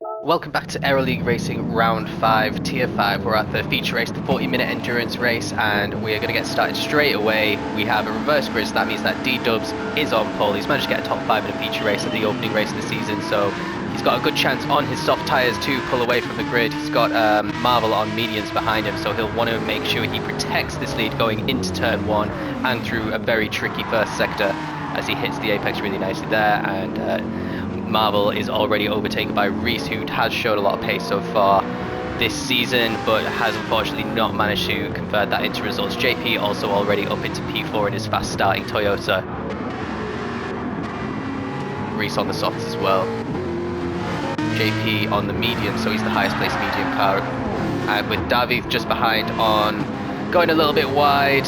Welcome back to Aero League Racing Round 5, Tier 5. We're at the feature race, the 40-minute endurance race, and we're going to get started straight away. We have a reverse grid, so that means that D-Dubs is on pole. He's managed to get a top 5 in a feature race at the opening race of the season, so he's got a good chance on his soft tyres to pull away from the grid. He's got Marvel on mediums behind him, so he'll want to make sure he protects this lead going into turn 1 and through a very tricky first sector as he hits the apex really nicely there. And Marvel is already overtaken by Reese, who has showed a lot of pace so far this season, but has unfortunately not managed to convert that into results. JP also already up into P4 in his fast starting Toyota. Reese on the softs as well. JP on the medium, so he's the highest placed medium car. And with David just behind on going a little bit wide,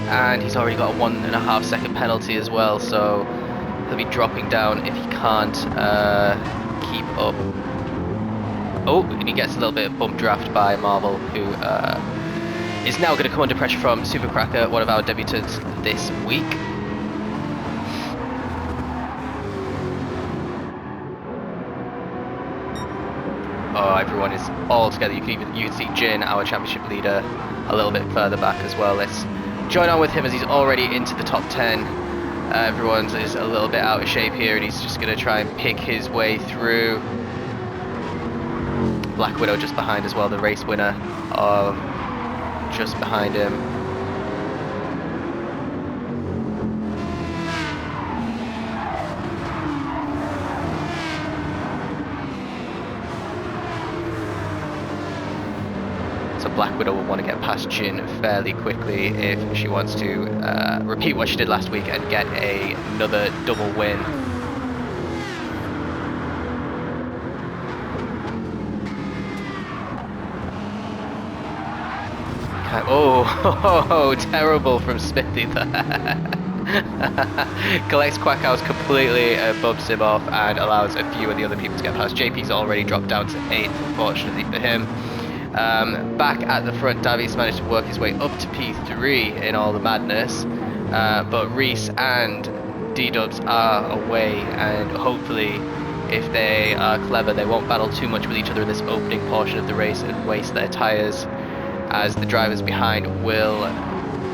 and he's already got a 1.5 second penalty as well, so he'll be dropping down if he can't keep up. Oh, and he gets a little bit of bump draft by Marvel, who is now going to come under pressure from Supercracker, one of our debutants this week. Oh, everyone is all together. You can see Jin, our championship leader, a little bit further back as well. Let's join on with him as he's already into the top 10. Everyone is a little bit out of shape here, and he's just going to try and pick his way through. Black Widow just behind as well, the race winner, just behind him. So Black Widow will want to get past Jin fairly quickly if she wants to repeat what she did last week and get another double win. Oh, terrible from Smithy there. Collects Quackhouse completely, bumps him off and allows a few of the other people to get past. JP's already dropped down to 8th, unfortunately for him. Back at the front, Davies managed to work his way up to P3 in all the madness, but Reese and D-Dubs are away, and hopefully if they are clever they won't battle too much with each other in this opening portion of the race and waste their tyres, as the drivers behind will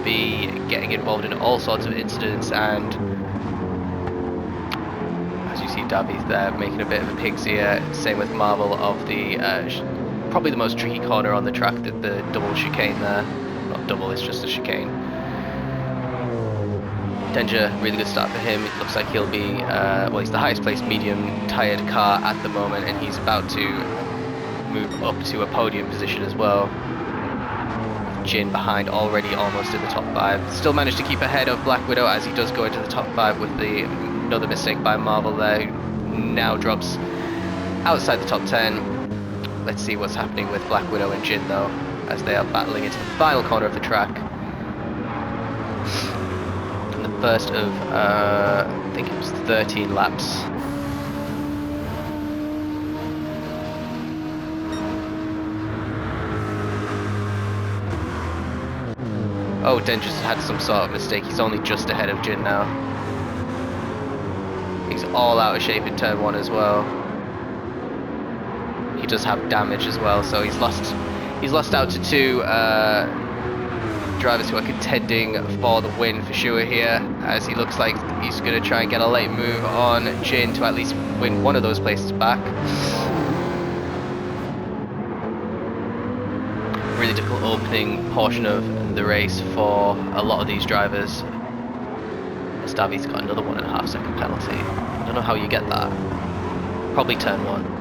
be getting involved in all sorts of incidents. And as you see Davies there making a bit of a pig's ear, same with Marvel of the probably the most tricky corner on the track, the double chicane there. Not double, it's just a chicane. Danger, really good start for him. It looks like he'll be, well, he's the highest placed medium tired car at the moment, and he's about to move up to a podium position as well. Jin behind, already almost in the top 5. Still managed to keep ahead of Black Widow as he does go into the top 5 with another mistake by Marvel there, who now drops outside the top 10. Let's see what's happening with Black Widow and Jin though, as they are battling into the final corner of the track. And the first of, I think it was 13 laps. Oh, Den just had some sort of mistake. He's only just ahead of Jin now. He's all out of shape in turn 1 as well. He does have damage as well, so he's lost out to 2 drivers who are contending for the win for sure here, as he looks like he's going to try and get a late move on Jin to at least win one of those places back. Really difficult opening portion of the race for a lot of these drivers. Davi's got another 1.5 second penalty. I don't know how you get that. Probably turn 1.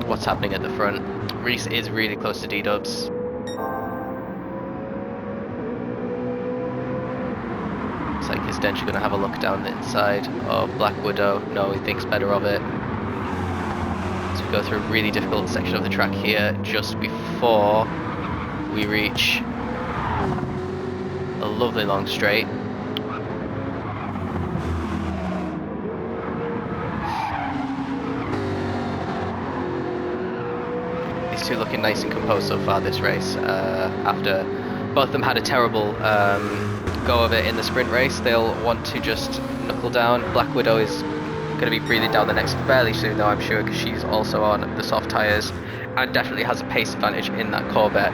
What's happening at the front? Reese is really close to D-Dubs. Looks like his Dench going to have a look down the inside of Black Widow. No, he thinks better of it. So we go through a really difficult section of the track here just before we reach a lovely long straight. These two looking nice and composed so far this race, after both of them had a terrible go of it in the sprint race. They'll want to just knuckle down. Black Widow is Going to be breathing down the necks fairly soon though, I'm sure, because she's also on the soft tyres and definitely has a pace advantage in that Corvette.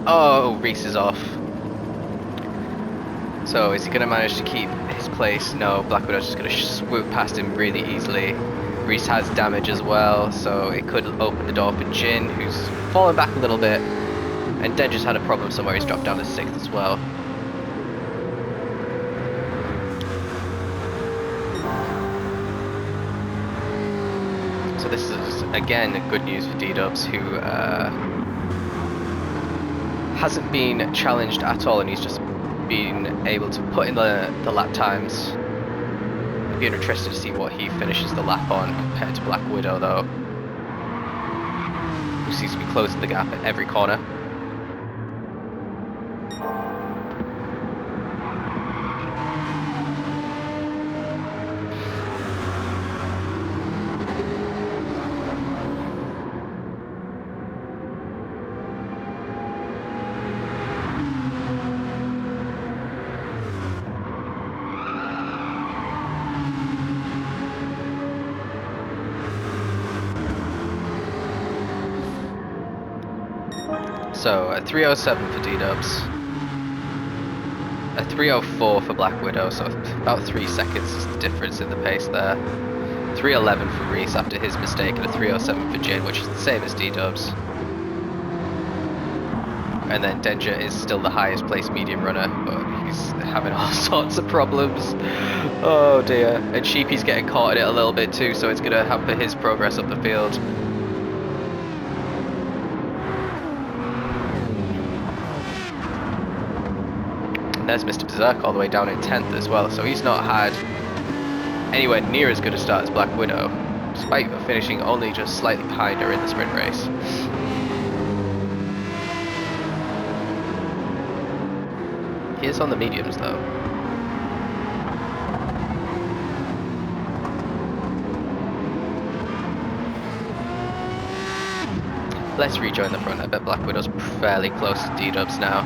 Oh, Reese is off. So is he going to manage to keep his place? No, Black Widow's just going to swoop past him really easily. Reese has damage as well, so it could open the door for Jin, who's fallen back a little bit. And Den just had a problem somewhere, he's dropped down to 6th as well. So this is, again, good news for D-Dubs, who hasn't been challenged at all, and he's just been able to put in the lap times. I'd be interested to see what he finishes the lap on compared to Black Widow though, who seems to be closing the gap at every corner. So a 307 for D-Dubs, a 304 for Black Widow, so about 3 seconds is the difference in the pace there. 311 for Reese after his mistake, and a 307 for Jin, which is the same as D-Dubs. And then Denja is still the highest placed medium runner, but he's having all sorts of problems. Oh dear. And Sheepy's getting caught in it a little bit too, so it's going to hamper his progress up the field. And there's Mr. Berserk all the way down in 10th as well, so he's not had anywhere near as good a start as Black Widow, despite finishing only just slightly behind her in the sprint race. He is on the mediums though. Let's rejoin the front. I bet Black Widow's fairly close to D-Dubs now.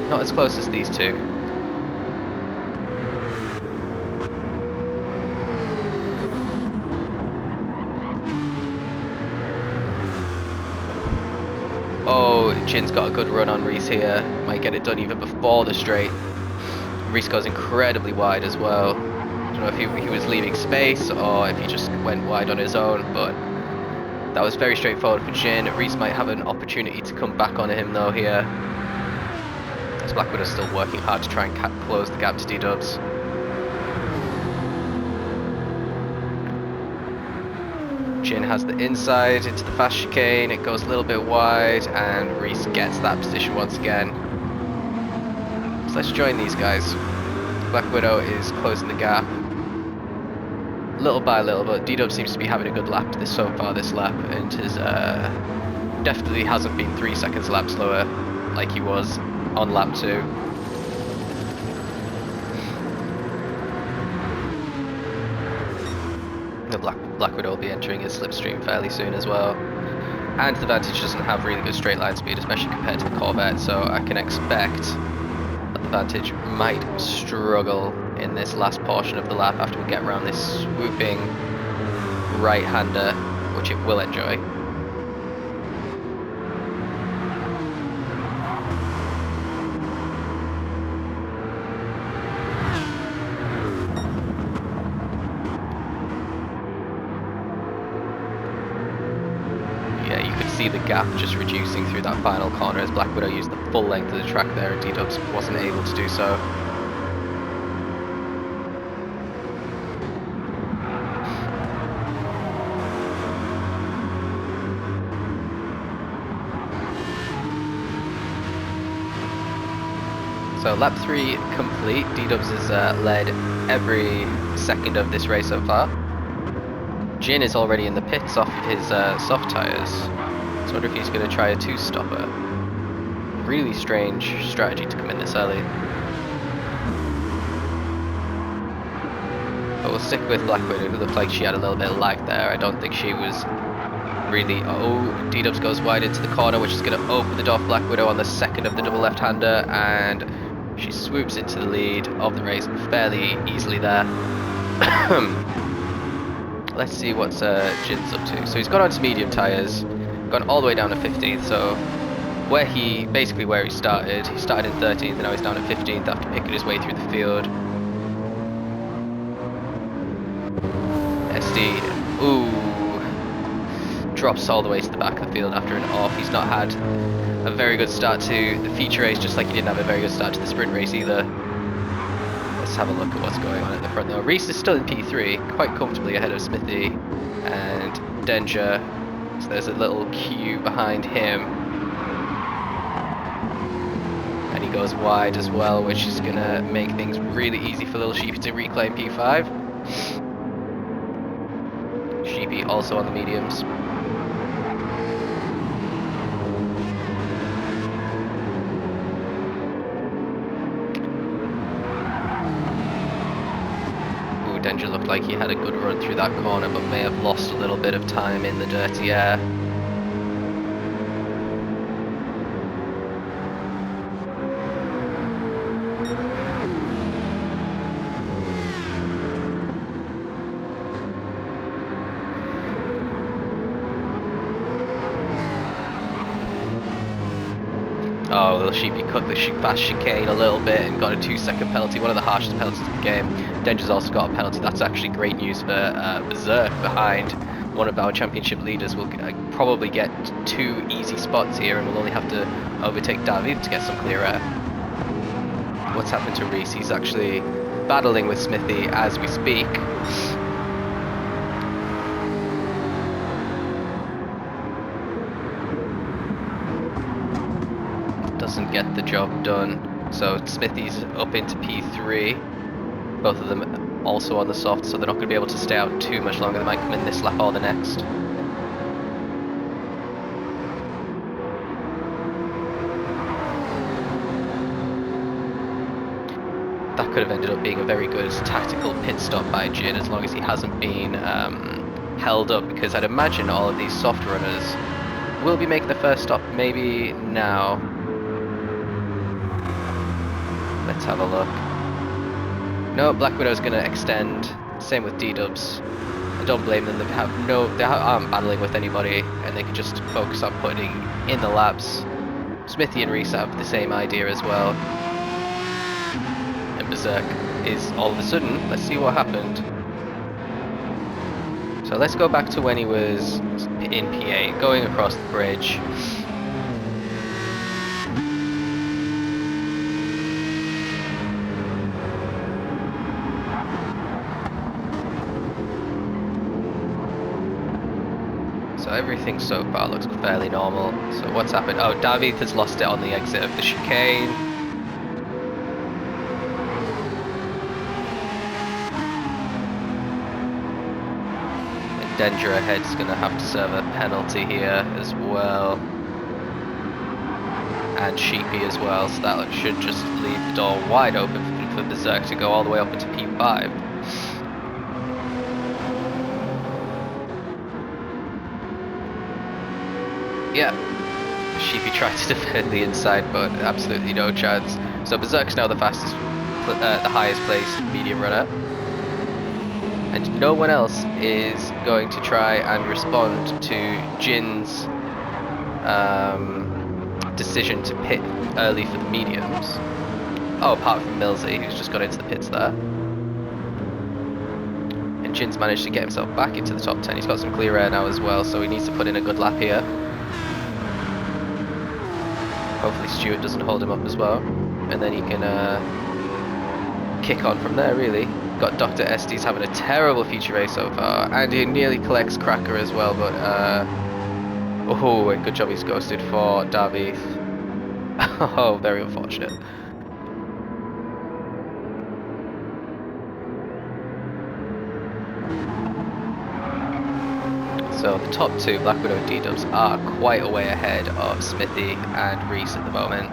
Not as close as these two. Oh, Jin's got a good run on Reese here. Might get it done even before the straight. Reese goes incredibly wide as well. I don't know if he was leaving space or if he just went wide on his own, but that was very straightforward for Jin. Reese might have an opportunity to come back on him though here. As Black Widow's still working hard to try and close the gap to D-Dubs. Jin has the inside into the fast chicane, it goes a little bit wide, and Reese gets that position once again. So let's join these guys. Black Widow is closing the gap, little by little, but D-Dub seems to be having a good lap so far this lap, and his definitely hasn't been 3 seconds a lap slower like he was on lap 2. The Black Widow will be entering his slipstream fairly soon as well. And the Vantage doesn't have really good straight line speed, especially compared to the Corvette, so I can expect that the Vantage might struggle in this last portion of the lap after we get around this swooping right-hander, which it will enjoy. See the gap just reducing through that final corner as Black Widow used the full length of the track there and D-Dubs wasn't able to do so. So lap 3 complete. D-Dubs has led every second of this race so far. Jin is already in the pits off of his soft tyres. So I wonder if he's going to try a 2-stopper. Really strange strategy to come in this early. But we'll stick with Black Widow, who looked like she had a little bit of lag there. I don't think she was really... Oh, D-Dubs goes wide into the corner, which is going to open the door for Black Widow on the second of the double left-hander, and she swoops into the lead of the race fairly easily there. Let's see what's Jin's up to. So he's gone on to medium tyres, gone all the way down to 15th, so where he started in 13th, and now he's down at 15th after picking his way through the field. SD, ooh, drops all the way to the back of the field after an off. He's not had a very good start to the feature race, just like he didn't have a very good start to the sprint race either. Let's have a look at what's going on at the front though. Reese is still in P3, quite comfortably ahead of Smithy and Danger. So there's a little queue behind him. And he goes wide as well, which is going to make things really easy for Little Sheepy to reclaim P5. Sheepy also on the mediums. Danger looked like he had a good run through that corner, but may have lost a little bit of time in the dirty air. Oh, Little Sheepy cut the fast chicane a little bit and got a 2-second penalty, one of the harshest penalties of the game. Danger's also got a penalty. That's actually great news for Berserk behind one of our championship leaders. We'll probably get 2 easy spots here, and we'll only have to overtake David to get some clear air. What's happened to Reese? He's actually battling with Smithy as we speak. Doesn't get the job done. So Smithy's up into P3. Both of them also on the soft, so they're not going to be able to stay out too much longer. They might come in this lap or the next. That could have ended up being a very good tactical pit stop by Jin, as long as he hasn't been held up, because I'd imagine all of these soft runners will be making the first stop maybe now. Let's have a look. No, Black Widow's going to extend. Same with D-Dubs. I don't blame them. They aren't battling with anybody, and they can just focus on putting in the laps. Smithy and Reese have the same idea as well. And Berserk is all of a sudden, let's see what happened. So let's go back to when he was in PA, going across the bridge. So everything so far looks fairly normal. So what's happened? Oh, David has lost it on the exit of the chicane. And Danger ahead is going to have to serve a penalty here as well. And Sheepy as well, so that should just leave the door wide open for Berserk to go all the way up into P5. Yeah, Sheepy tried to defend the inside, but absolutely no chance. So Berserk's now the fastest, the highest placed medium runner, and no one else is going to try and respond to Jin's decision to pit early for the mediums. Oh, apart from Millsy, who's just got into the pits there. And Jin's managed to get himself back into the top 10. He's got some clear air now as well, so he needs to put in a good lap here. Hopefully Stuart doesn't hold him up as well, and then he can kick on from there, really. Got Dr. Estes having a terrible feature race so far, and he nearly collects Cracker as well, but oh, and good job he's ghosted for David. Oh, very unfortunate. So the top two, Black Widow and D-Dubs, are quite a way ahead of Smithy and Reese at the moment.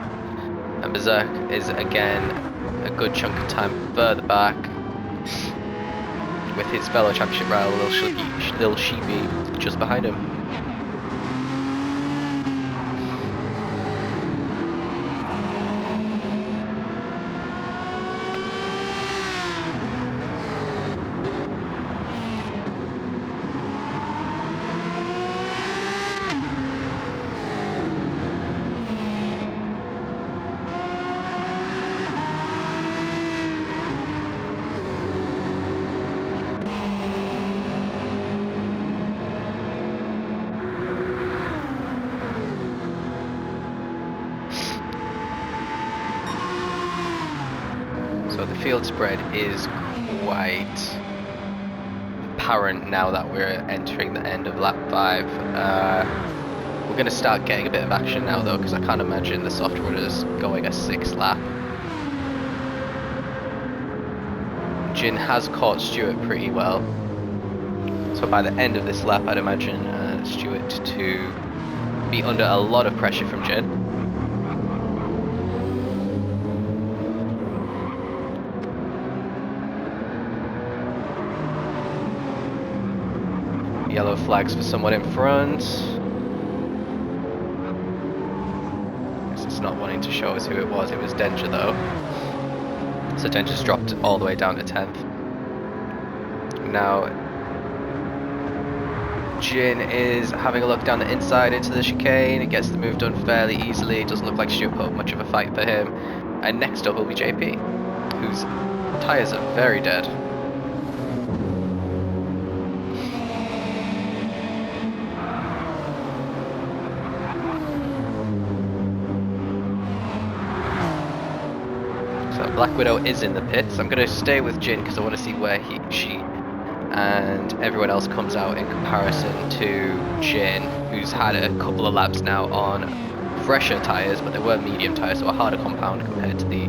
And Berserk is again a good chunk of time further back. with his fellow championship rival Lil Sheepy just behind him. So the field spread is quite apparent now that we're entering the end of lap 5. We're going to start getting a bit of action now though, because I can't imagine the soft runners going a 6th lap. Jin has caught Stuart pretty well, so by the end of this lap I'd imagine Stuart to be under a lot of pressure from Jin. Yellow flags for someone in front. Guess it's not wanting to show us who it was. It was Danger though. So Danger's dropped all the way down to 10th. Now Jin is having a look down the inside into the chicane. It gets the move done fairly easily. It doesn't look like Stuart put up much of a fight for him. And next up will be JP, whose tyres are very dead. Black Widow is in the pits. I'm going to stay with Jin because I want to see where she and everyone else comes out in comparison to Jin, who's had a couple of laps now on fresher tyres, but they were medium tyres, so a harder compound compared to the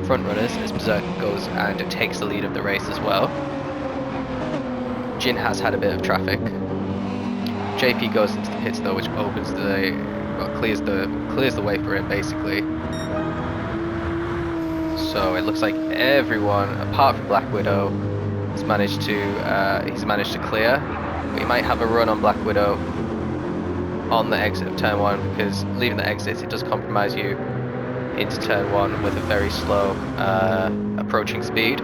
front runners, as Berserk goes and takes the lead of the race as well. Jin has had a bit of traffic. JP goes into the pits though, which opens the, well, clears the way for him basically. So it looks like everyone, apart from Black Widow, has managed to clear. We might have a run on Black Widow on the exit of turn 1, because leaving the exit, it does compromise you into turn 1 with a very slow approaching speed.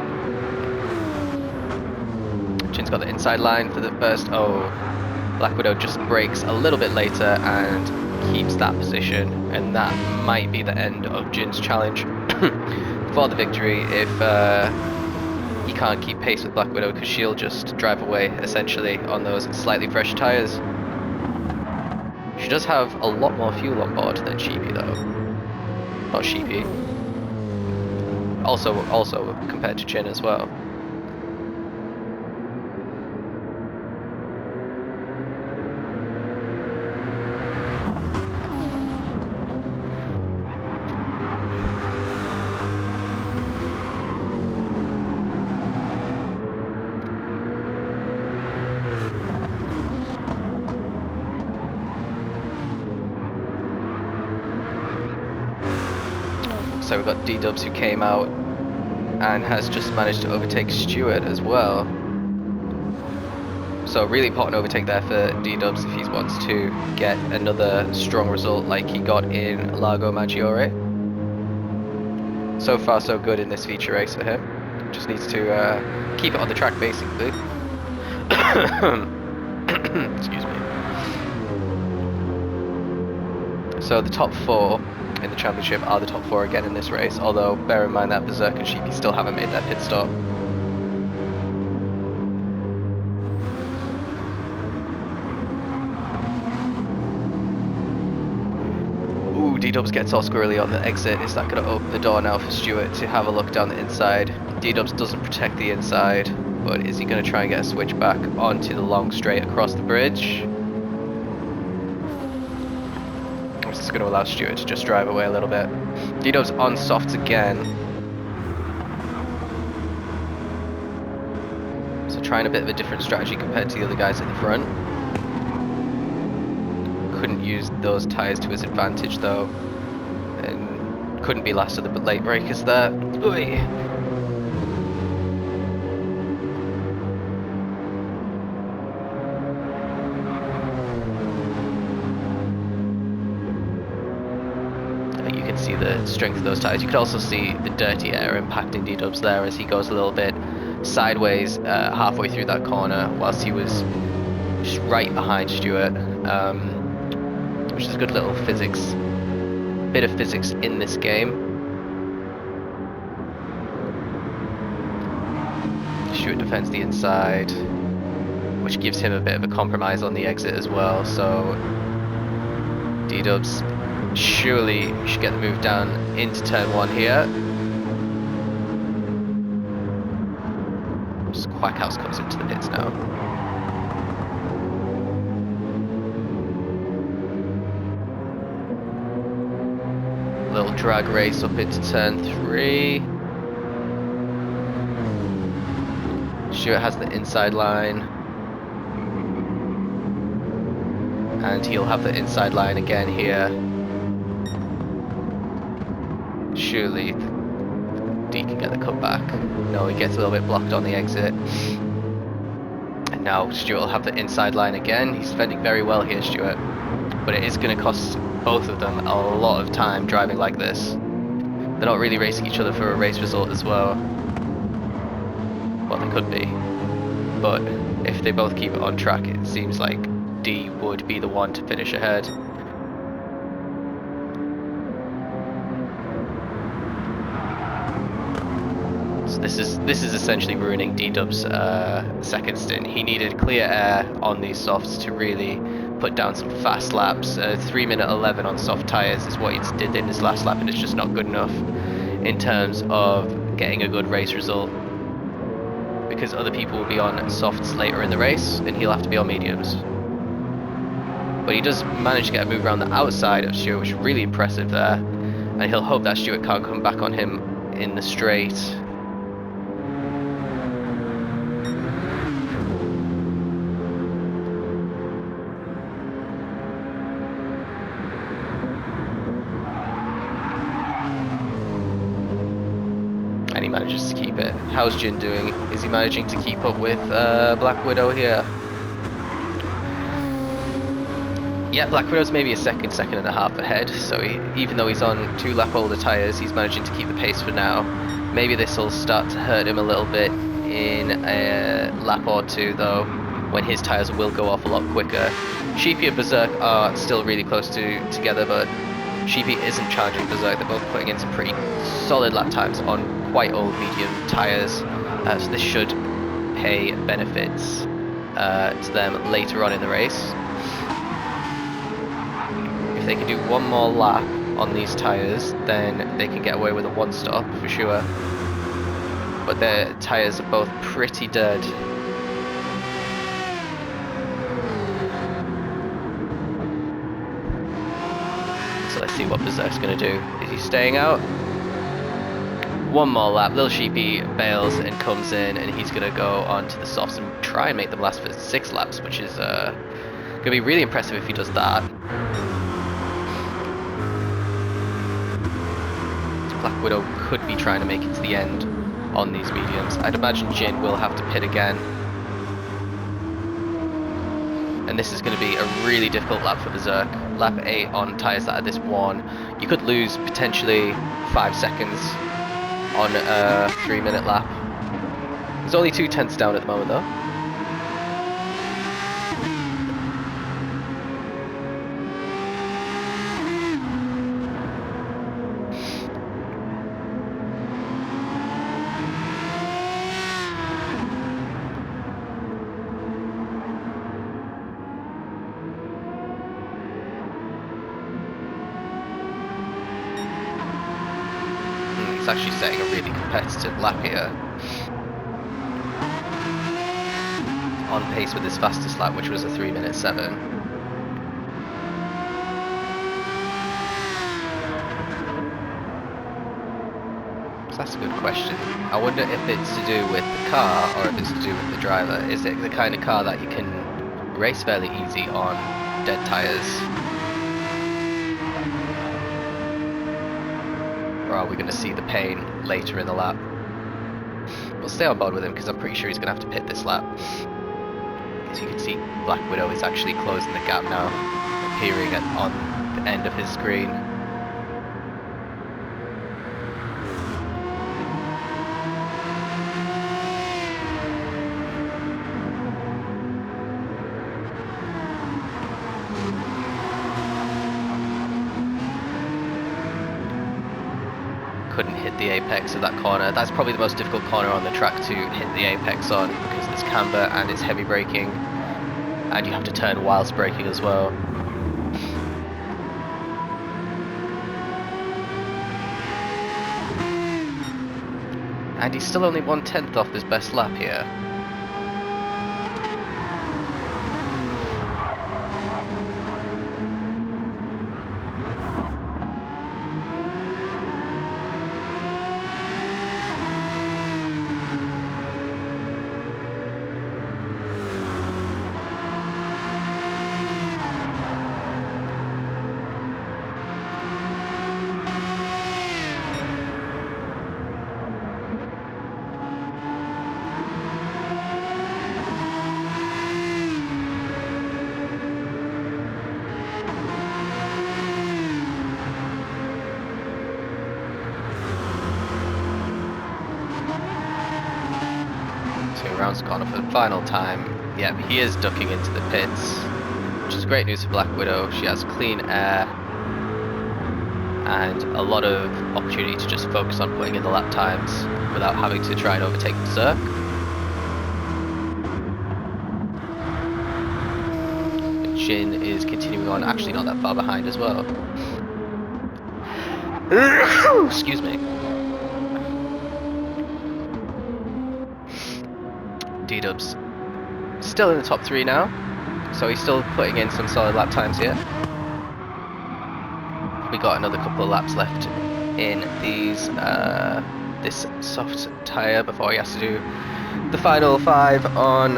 Jin's got the inside line for the first. Oh, Black Widow just brakes a little bit later and keeps that position, and that might be the end of Jin's challenge for the victory if he can't keep pace with Black Widow, because she'll just drive away essentially on those slightly fresh tyres. She does have a lot more fuel on board than Sheepy though. Not Sheepy. Also compared to Jin as well. So we've got D-Dubs who came out and has just managed to overtake Stuart as well. So really important overtake there for D-Dubs if he wants to get another strong result like he got in Lago Maggiore. So far so good in this feature race for him. Just needs to keep it on the track basically. Excuse me. So the top 4 in the championship are the top 4 again in this race, although bear in mind that Berserk and Sheepy still haven't made their pit stop. Ooh, D-Dubs gets all squirrely on the exit. Is that going to open the door now for Stuart to have a look down the inside? D-Dubs doesn't protect the inside, but is he going to try and get a switch back onto the long straight across the bridge? This is going to allow Stuart to just drive away a little bit. D-Dubs on softs again. So trying a bit of a different strategy compared to the other guys at the front. Couldn't use those tyres to his advantage though. And couldn't be last of the late breakers there. Oy. strength of those tires. You could also see the dirty air impacting D-Dubs there as he goes a little bit sideways halfway through that corner whilst he was just right behind Stuart, which is a good little bit of physics in this game. Stuart defends the inside, which gives him a bit of a compromise on the exit as well, so D-Dubs surely should get the move down into turn 1 here. Quackhouse comes into the pits now. Little drag race up into turn 3. Stuart has the inside line. And he'll have the inside line again here. Surely D can get the cutback. No, he gets a little bit blocked on the exit. And now Stuart will have the inside line again. He's defending very well here, Stuart. But it is going to cost both of them a lot of time driving like this. They're not really racing each other for a race result as well. Well, they could be. But if they both keep it on track, it seems like D would be the one to finish ahead. So this is essentially ruining D-Dub's second stint. He needed clear air on these softs to really put down some fast laps. 3:11 on soft tyres is what he did in his last lap, and it's just not good enough in terms of getting a good race result, because other people will be on softs later in the race and he'll have to be on mediums. But he does manage to get a move around the outside of Stuart, which is really impressive there, and he'll hope that Stuart can't come back on him in the straight. And he manages to keep it. How's Jin doing? Is he managing to keep up with Black Widow here? Yeah, Black Widow's maybe a second and a half ahead, so even though he's on 2 lap older tyres, he's managing to keep the pace for now. Maybe this will start to hurt him a little bit in a lap or 2 though, when his tyres will go off a lot quicker. Sheepy and Berserk are still really close together, but Sheepy isn't challenging Berserk. They're both putting in some pretty solid lap times on quite old medium tyres, so this should pay benefits to them later on in the race. If they can do one more lap on these tyres, then they can get away with a 1 stop for sure. But their tyres are both pretty dead. So let's see what Berserk's going to do. Is he staying out? One more lap. Little Sheepy bails and comes in, and he's going to go on to the softs and try and make them last for 6 laps, which is going to be really impressive if he does that. Black Widow could be trying to make it to the end on these mediums. I'd imagine Jin will have to pit again. And this is going to be a really difficult lap for Berserk. Lap 8 on tyres that are this worn. You could lose potentially 5 seconds on a 3-minute lap. There's only 2 tenths down at the moment though. He's actually setting a really competitive lap here. On pace with his fastest lap, which was a 3:07. So that's a good question. I wonder if it's to do with the car or if it's to do with the driver. Is it the kind of car that you can race fairly easy on dead tyres? Or are we going to see the pain later in the lap? We'll stay on board with him because I'm pretty sure he's going to have to pit this lap. As you can see, Black Widow is actually closing the gap now, appearing on the end of his screen. hit the apex of that corner. That's probably the most difficult corner on the track to hit the apex on, because there's camber and it's heavy braking, and you have to turn whilst braking as well. And he's still only 1/10 off his best lap here. Rounds the corner for the final time. Yep, he is ducking into the pits, which is great news for Black Widow. She has clean air and a lot of opportunity to just focus on putting in the lap times without having to try and overtake Berserk. Jin is continuing on, actually not that far behind as well. Excuse me. D-Dub's still in the top 3 now, so he's still putting in some solid lap times here. We got another couple of laps left in these this soft tyre before he has to do the final 5 on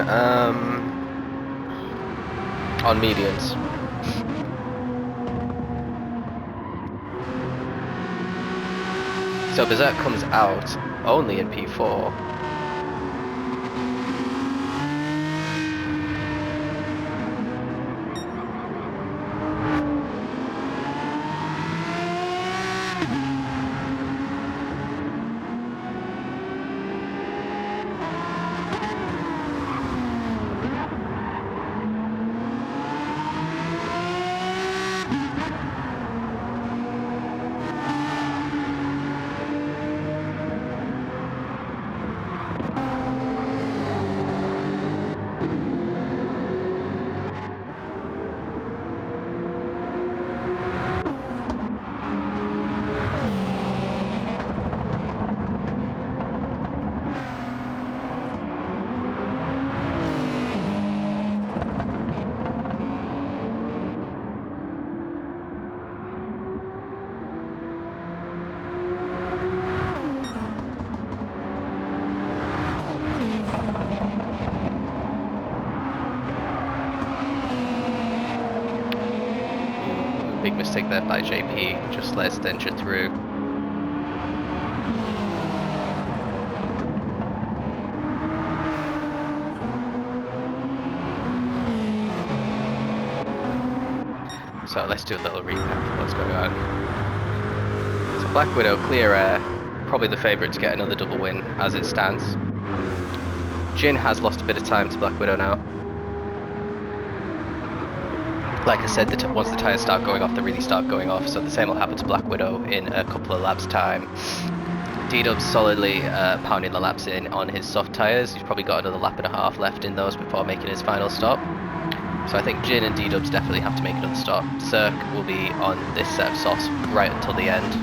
mediums. So Berserk comes out only in P4. Big mistake there by JP, just let Stencher through. So let's do a little recap of what's going on. So Black Widow, clear air, probably the favourite to get another double win as it stands. Jin has lost a bit of time to Black Widow now. Like I said, once the tyres start going off, they really start going off, so the same will happen to Black Widow in a couple of laps' time. D-Dub's solidly pounding the laps in on his soft tyres. He's probably got another lap and a half left in those before making his final stop. So I think Jin and D-Dubs definitely have to make another stop. Berserk will be on this set of softs right until the end.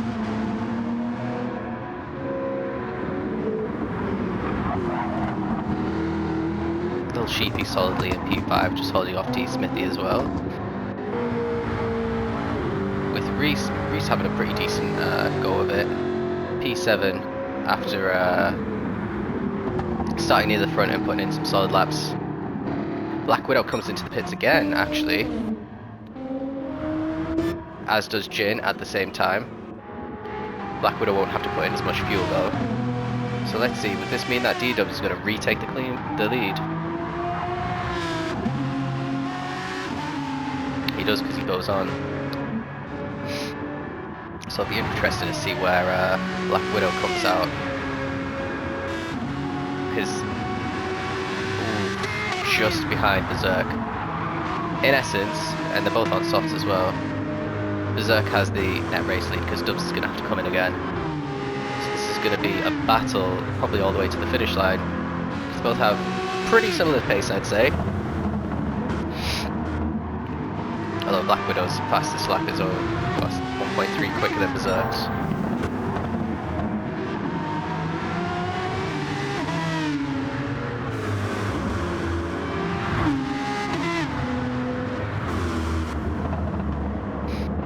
Little Sheepy solidly in P5, just holding off T-Smithy as well. With Reese having a pretty decent go of it. P7 after starting near the front and putting in some solid laps. Black Widow comes into the pits again, actually. As does Jin at the same time. Black Widow won't have to put in as much fuel though. So let's see, would this mean that D-Dubs is going to retake the lead? He does, because he goes on. So it'll be interesting to see where Black Widow comes out. Because just behind Berserk. In essence, and they're both on softs as well, Berserk has the net race lead because Dubs is going to have to come in again. So the going to be a battle probably all the way to the finish line. Because both have pretty similar pace, I'd say. Although Black Widow's fastest lap is 1.3 quicker than Berserk's.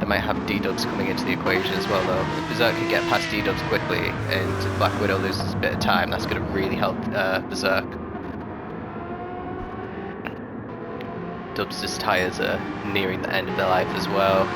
Might have D-dubs coming into the equation as well though. If Berserk can get past D-dubs quickly and Black Widow loses a bit of time, that's going to really help Berserk. Dubs' tyres are nearing the end of their life as well.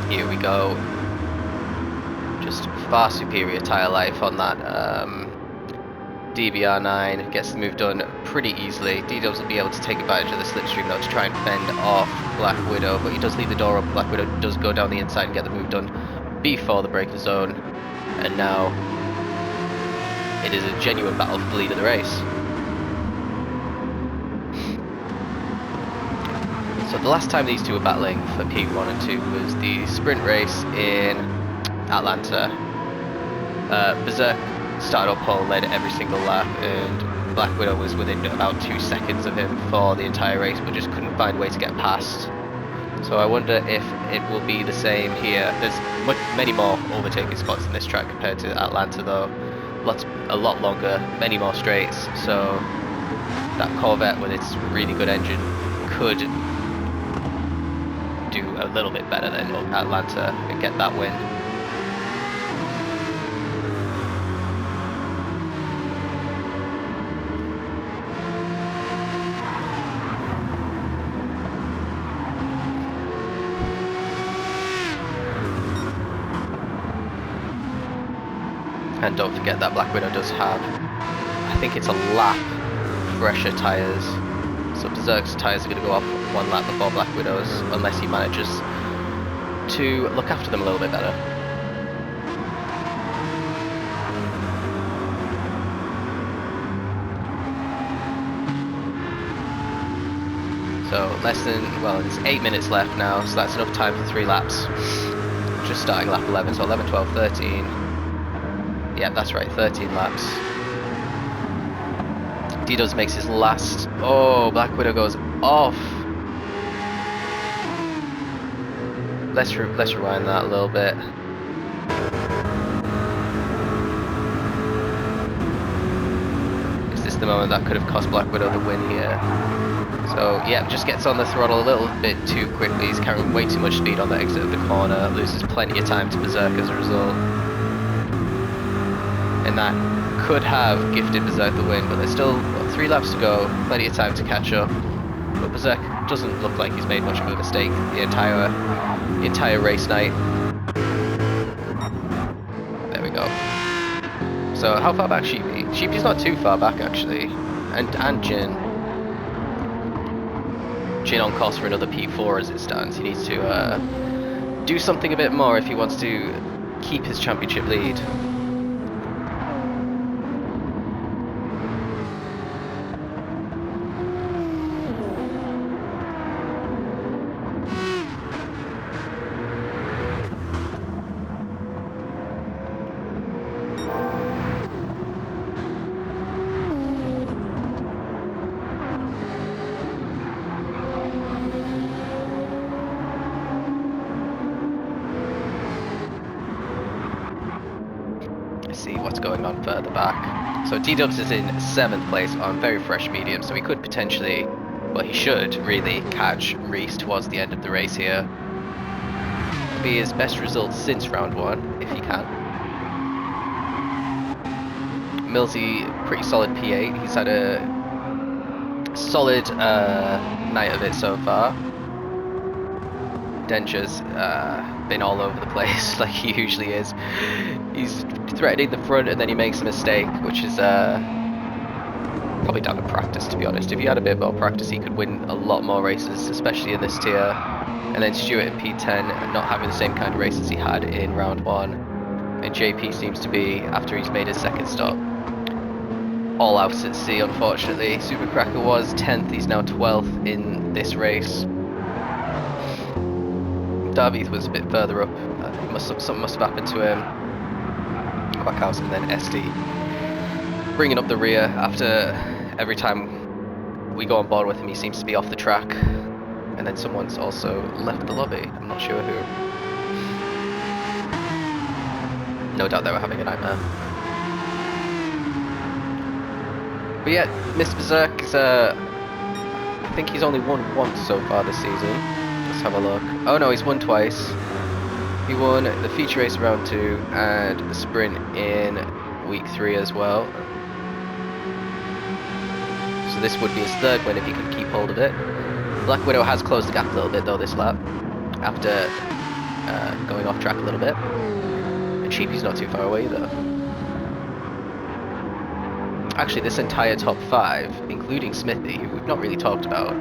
Here we go. Just far superior tyre life on that DBR9. Gets the move done pretty easily. D-Dubs will be able to take advantage of the slipstream though to try and fend off Black Widow, but he does leave the door open. Black Widow does go down the inside and get the move done before the breaker zone. And now it is a genuine battle for the lead of the race. So the last time these two were battling for P1 and 2 was the sprint race in Atlanta. Berserk started up pole, led every single lap, and Black Widow was within about 2 seconds of him for the entire race, but just couldn't find a way to get past. So I wonder if it will be the same here. There's many more overtaking spots in this track compared to Atlanta though. A lot longer, many more straights, so that Corvette with its really good engine could do a little bit better than Atlanta and get that win. And don't forget that Black Widow does have, I think it's a lap fresher tyres. So Berserk's tyres are going to go off 1 lap before Black Widow's, unless he manages to look after them a little bit better. So less than, well, it's 8 minutes left now, so that's enough time for 3 laps. Just starting lap 11, so 11, 12, 13. Yeah, that's right, 13 laps. D-Dubs makes his last. Oh, Black Widow goes off. Let's rewind that a little bit. Is this the moment that could have cost Black Widow the win here? So yeah, just gets on the throttle a little bit too quickly. He's carrying way too much speed on the exit of the corner. Loses plenty of time to Berserk as a result. And that could have gifted Berserk the win, but there's still 3 laps to go, plenty of time to catch up. But Berserk doesn't look like he's made much of a mistake the entire race night. There we go. So how far back Sheepy? Sheepy's not too far back actually, and Jin. Jin on course for another P4 as it stands. He needs to do something a bit more if he wants to keep his championship lead. See what's going on further back. So D-Dubs is in 7th place on very fresh medium, so he could potentially, well he should really catch Reese towards the end of the race here. It'll be his best result since round 1, if he can. Millsy, pretty solid P8, he's had a solid night of it so far. Denture's been all over the place like he usually is. He's threatening the front and then he makes a mistake, which is probably down to practice, to be honest. If he had a bit more practice, he could win a lot more races, especially in this tier. And then Stuart in P10 not having the same kind of races he had in round 1. And JP seems to be, after he's made his second stop, all out at sea, unfortunately. Super Cracker was 10th, he's now 12th in this race. Davies was a bit further up. Something must have happened to him. Quackhouse and then SD bringing up the rear after every time we go on board with him, he seems to be off the track. And then someone's also left the lobby. I'm not sure who. No doubt they were having a nightmare. But yeah, Mr. Berserk is I think he's only won once so far this season. Let's have a look. Oh no, he's won twice. He won the feature race round 2 and the sprint in week 3 as well. So this would be his 3rd win if he could keep hold of it. Black Widow has closed the gap a little bit though this lap, after going off track a little bit. And Sheepy's not too far away either. Actually, this entire top 5, including Smithy, who we've not really talked about,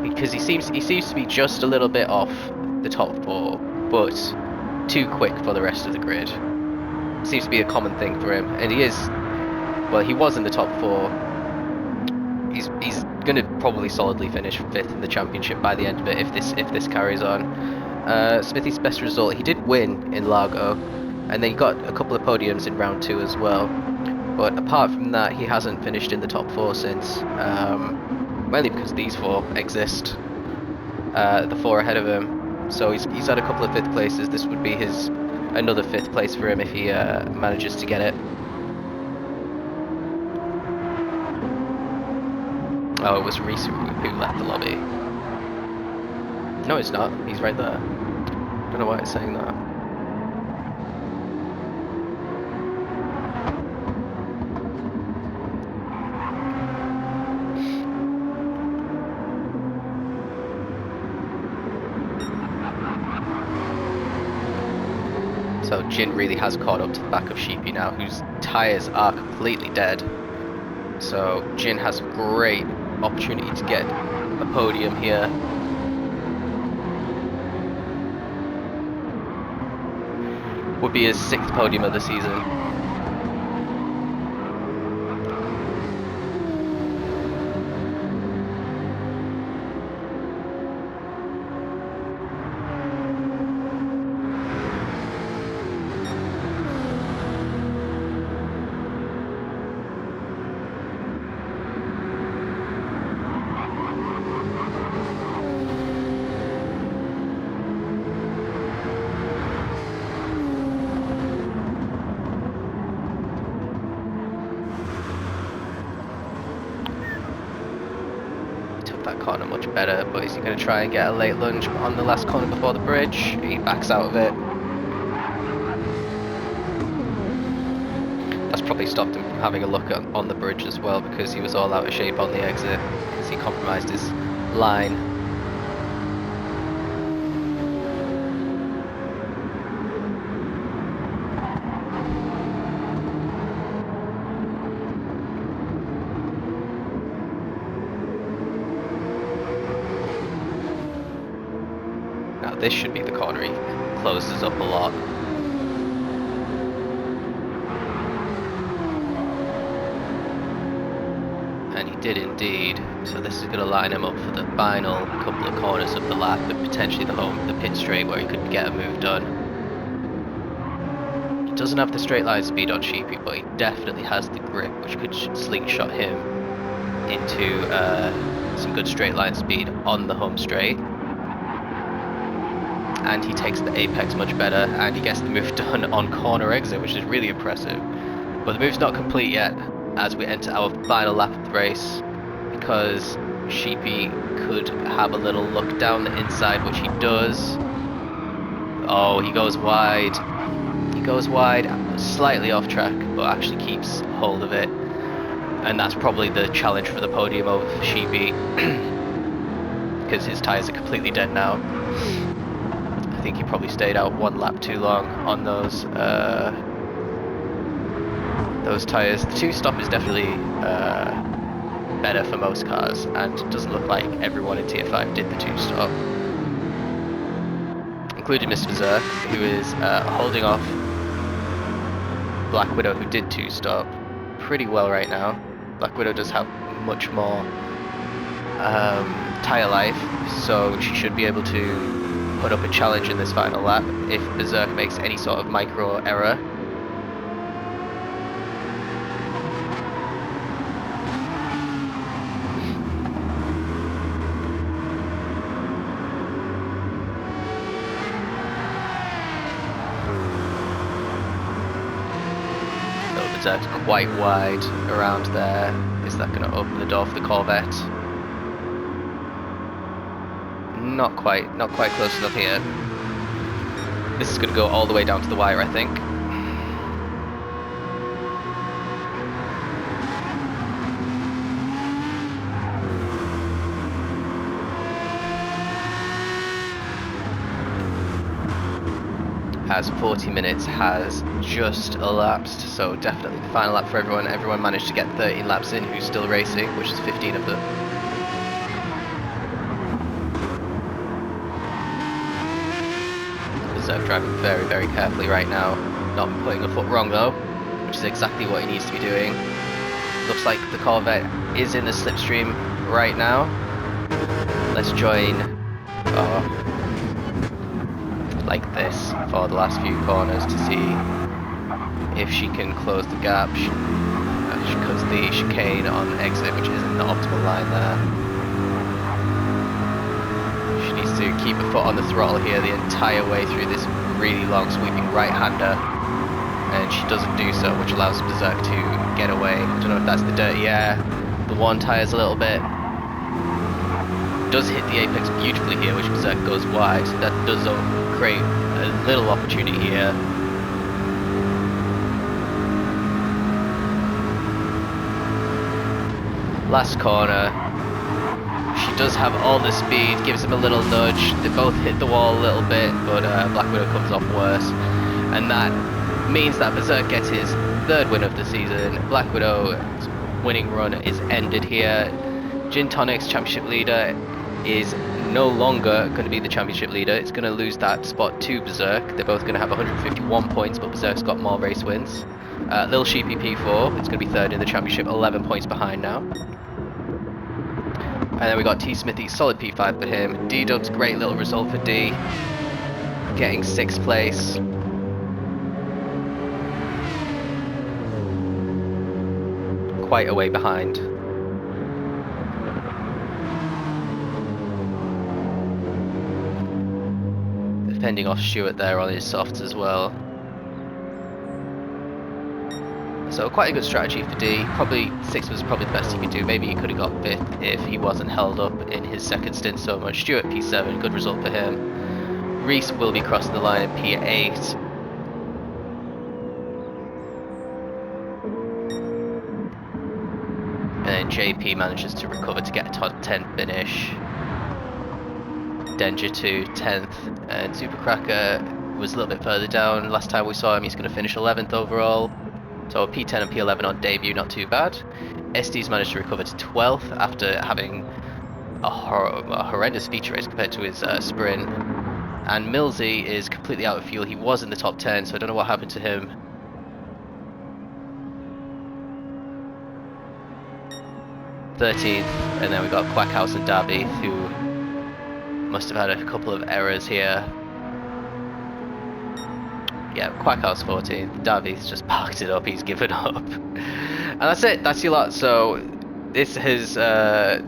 because he seems to be just a little bit off the top 4, but too quick for the rest of the grid. Seems to be a common thing for him, and he is. Well, he was in the top 4. He's going to probably solidly finish 5th in the championship by the end of it if this carries on. Smithy's best result, he did win in Largo, and then he got a couple of podiums in round 2 as well. But apart from that, he hasn't finished in the top 4 since, mainly because these 4 exist, the 4 ahead of him. So he's had a couple of 5th places. This would be another 5th place for him if he manages to get it. Oh, it was Reese who left the lobby. No, it's not. He's right there. Don't know why it's saying that. So Jin really has caught up to the back of Sheepy now, whose tyres are completely dead. So Jin has a great opportunity to get a podium here. Would be his 6th podium of the season. That corner much better, but is he going to try and get a late lunge on the last corner before the bridge? He backs out of it. That's probably stopped him from having a look on the bridge as well, because he was all out of shape on the exit as he compromised his line. This should be the corner he closes up a lot. And he did indeed. So this is going to line him up for the final couple of corners of the lap, and potentially the pit straight where he could get a move done. He doesn't have the straight line speed on Sheepy, but he definitely has the grip, which could slingshot him into some good straight line speed on the home straight. And he takes the apex much better, and he gets the move done on corner exit, which is really impressive. But the move's not complete yet as we enter our final lap of the race, because Sheepy could have a little look down the inside, which he does. Oh, he goes wide. He goes wide, slightly off track, but actually keeps hold of it. And that's probably the challenge for the podium over Sheepy, because his tyres are completely dead now. I think he probably stayed out 1 lap too long on those tyres. The 2-stop is definitely better for most cars, and it doesn't look like everyone in Tier 5 did the 2-stop. Including Mr. Berserk, who is holding off Black Widow, who did 2-stop pretty well right now. Black Widow does have much more tyre life, so she should be able to put up a challenge in this final lap if Berserk makes any sort of micro error. Berserk's quite wide around there. Is that going to open the door for the Corvette? Not quite close enough here. This is going to go all the way down to the wire, I think. As 40 minutes has just elapsed, so definitely the final lap for everyone. Everyone managed to get 13 laps in who's still racing, which is 15 of them. Berserk driving very, very carefully right now, not putting a foot wrong though, which is exactly what he needs to be doing. Looks like the Corvette is in the slipstream right now. Let's join like this for the last few corners to see if she can close the gap. She cuts the chicane on exit, which isn't the optimal line there. She needs to keep a foot on the throttle here the entire way through this really long sweeping right-hander, and she doesn't do so, which allows Berserk to get away. I don't know if that's the dirty air. The one tire's a little bit. Does hit the apex beautifully here, which Berserk goes wide. That does create a little opportunity here. Last corner. She does have all the speed, gives him a little nudge. They both hit the wall a little bit, but Black Widow comes off worse. And that means that Berserk gets his third win of the season. Black Widow's winning run is ended here. Gin Tonic's championship leader is no longer going to be the championship leader. It's going to lose that spot to Berserk. They're both going to have 151 points, but Berserk's got more race wins. Lil Sheepy P4, it's going to be third in the championship, 11 points behind now. And then we got T Smithy, solid P5 for him. D-Dub's great little result for D, getting 6th place. Quite a way behind. Fending off Stewart there on his softs as well. So quite a good strategy for D. Probably 6th was probably the best he could do. Maybe he could have got 5th if he wasn't held up in his second stint so much. Stewart P7, good result for him. Reese will be crossing the line in P8. And then JP manages to recover to get a top 10 finish. Danger to 10th, and Supercracker was a little bit further down. Last time we saw him, he's going to finish 11th overall. So P10 and P11 on debut, not too bad. SD's managed to recover to 12th after having a horrendous feature race compared to his sprint. And Millsy is completely out of fuel. He was in the top 10, so I don't know what happened to him. '13th, and then we got Quackhouse and Darby, who must have had a couple of errors here. Yeah, Quackhouse 14th. Darby's just parked it up, he's given up. And that's it, that's your lot. So this has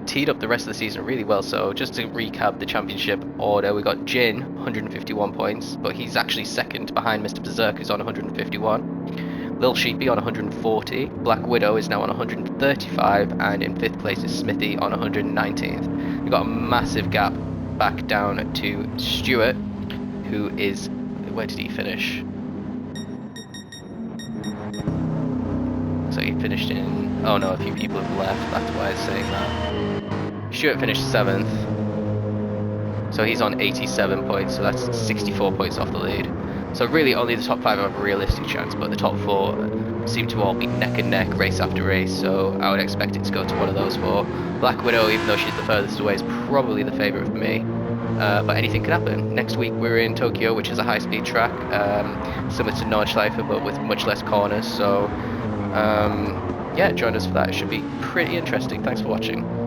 teed up the rest of the season really well. So just to recap the championship order, we got Jin, 151 points, but he's actually second behind Mr. Berserk, who's on 151. Lil Sheepy on 140. Black Widow is now on 135, and in 5th place is Smithy on 119th. We've got a massive gap back down to Stewart, who is, where did he finish? So he finished in, oh no, a few people have left, that's why it's saying that. Stewart finished 7th, so he's on 87 points, so that's 64 points off the lead. So really only the top 5 have a realistic chance, but the top 4 seem to all be neck and neck race after race, so I would expect it to go to one of those 4. Black Widow, even though she's the furthest away, is probably the favourite for me. But anything could happen. Next week we're in Tokyo, which is a high-speed track, similar to Nordschleife, but with much less corners. So, yeah, join us for that. It should be pretty interesting. Thanks for watching.